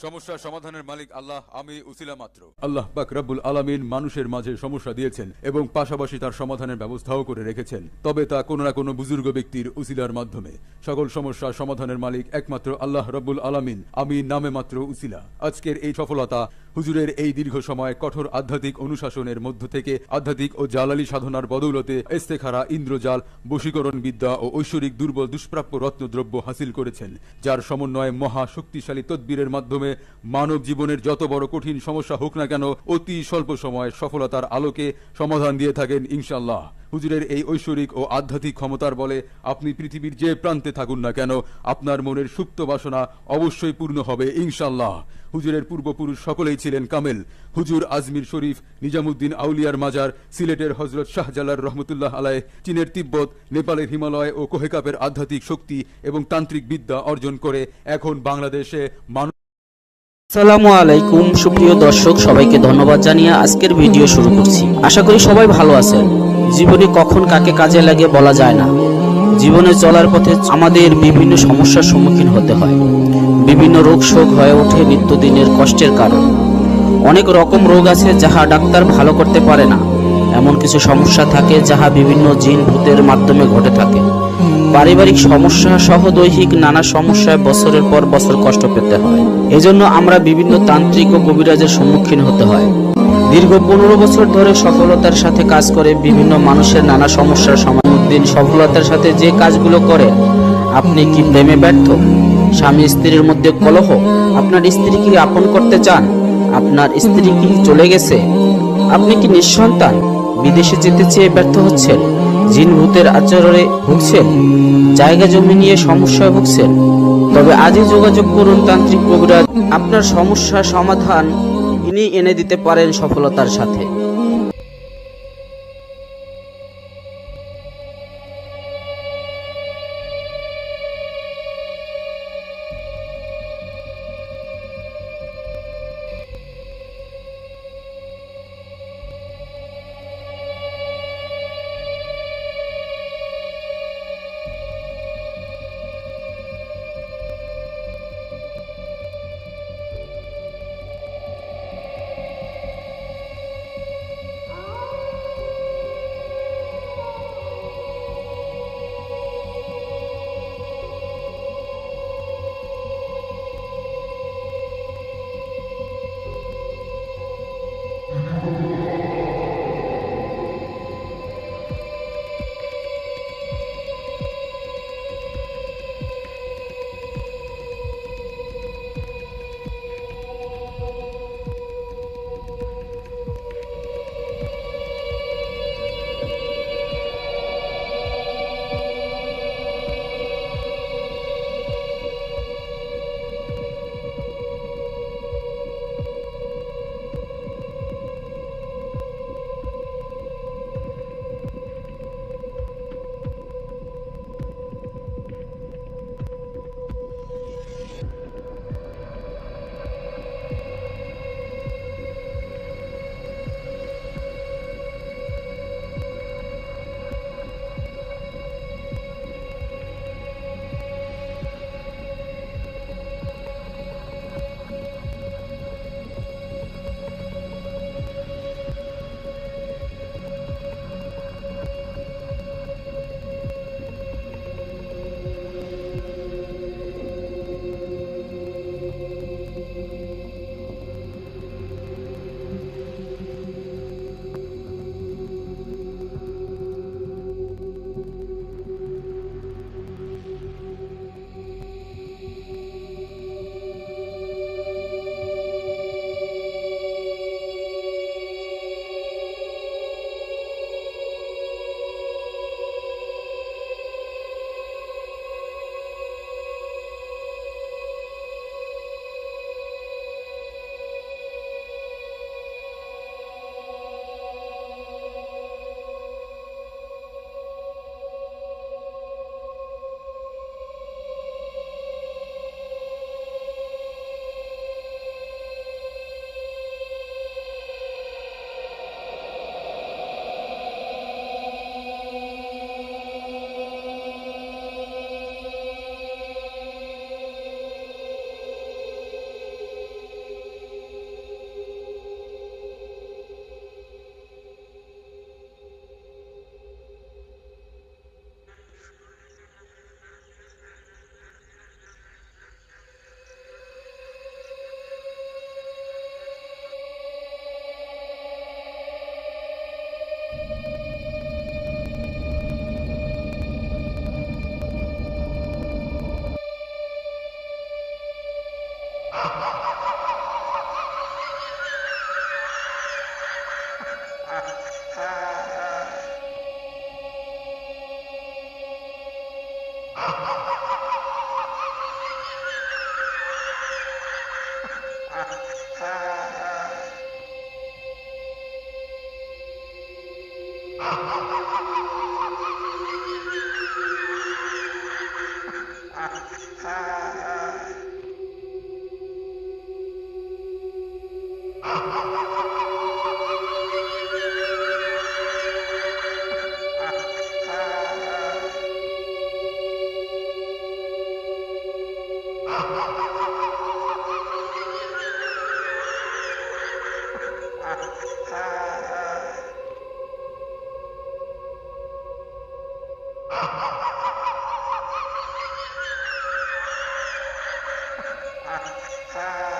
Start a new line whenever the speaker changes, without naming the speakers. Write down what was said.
সমস্যা সমাধানের মালিক আল্লাহ, আমি উসিলা মাত্র। আল্লাহ পাক রব্বুল আলামিন মানুষের মাঝে সমস্যা দিয়েছেন এবং পাশাপাশি তার সমাধানের ব্যবস্থাও করে রেখেছেন, তবে তা কোনো না কোনো বুজুর্গ ব্যক্তির উসিলার মাধ্যমে। সকল সমস্যা সমাধানের মালিক একমাত্র আল্লাহ রব্বুল আলামিন, আমি নামে মাত্র উসিলা। আজকের এই সফলতা হুজুরের এই দীর্ঘ সময় কঠোর আধ্যাত্মিক অনুশাসনের মধ্য থেকে আধ্যাত্মিক ও জালালি সাধনার বদৌলতে ইস্তেখারা, ইন্দ্রজাল, বশীকরণ বিদ্যা ও ঐশ্বরিক দুর্বল দুষ্প্রাপ্য রত্নদ্রব্য হাসিল করেছেন, যার সমন্বয়ে মহা শক্তিশালী তদবিরের মাধ্যমে মানব জীবনের যত বড় কঠিন সমস্যা হোক না কেন অতি স্বল্প সময়ে সফলতার আলোকে সমাধান দিয়ে থাকেন ইনশাআল্লাহ। হুজুরের এই ঐশ্বরিক ও আধ্যাত্মিক ক্ষমতার বলে আপনি পৃথিবীর যে প্রান্তে থাকুন না কেন, আপনার মনের সুপ্ত বাসনা অবশ্যই পূর্ণ হবে ইনশাআল্লাহ। হুজুরের পূর্বপুরুষ সকলেই ছিলেন কামেল। হুজুর আজমির শরীফ, নিজামুদ্দিন আউলিয়ার মাজার, সিলেটের হজরত শাহজালাল রহমতুল্লাহ আলাইহ, চীনের তিব্বত, নেপালের হিমালয় ও কোহেকাপের আধ্যাত্মিক শক্তি এবং তান্ত্রিক বিদ্যা অর্জন করে এখন বাংলাদেশে
আসসালামু আলাইকুম সুপ্রিয় দর্শক, সবাইকে ধন্যবাদ জানিয়ে আজকের ভিডিও শুরু করছি। আশা করি সবাই ভালো আছেন। জীবনে কখন কাকে কাজে লাগে বলা যায় না। জীবনে চলার পথে আমাদের বিভিন্ন সমস্যার সম্মুখীন হতে হয়। বিভিন্ন রোগ শোক হয়ে ওঠে নিত্যদিনের কষ্টের কারণ। অনেক রকম রোগ আছে যাহা ডাক্তার ভালো করতে পারে না। এমন কিছু সমস্যা থাকে যাহা বিভিন্ন জিন ভূতের মাধ্যমে ঘটে থাকে। পারিবারিক সমস্যা সহ দৈহিক নানা সমস্যায় বছরের পর বছর কষ্ট পেতে হয়। এজন্য আমরা বিভিন্ন তান্ত্রিক ও কবিরাজের সম্মুখীন হতে হয়। দীর্ঘ 15 বছর ধরে সফলতার সাথে কাজ করে বিভিন্ন মানুষের নানা সমস্যার সমাধান। সফলতার সাথে যে কাজগুলো করে, আপনি কি প্রেমে ব্যর্থ, স্বামী স্ত্রীর মধ্যে কলহ, আপনার স্ত্রী কি আপন করতে চান, আপনার স্ত্রী কি চলে গেছে, আপনি কি নিঃসন্তান, বিদেশে যেতে চেয়ে ব্যর্থ হচ্ছেন, জিন ভূতের আচরণে ভুগছেন, জায়গা জমি নিয়ে সমস্যায় ভুগছেন, তবে আজই যোগাযোগ করুন তান্ত্রিক কবিরাজ। আপনার সমস্যার সমাধান ইনি এনে দিতে পারেন সফলতার সাথে।
Ah.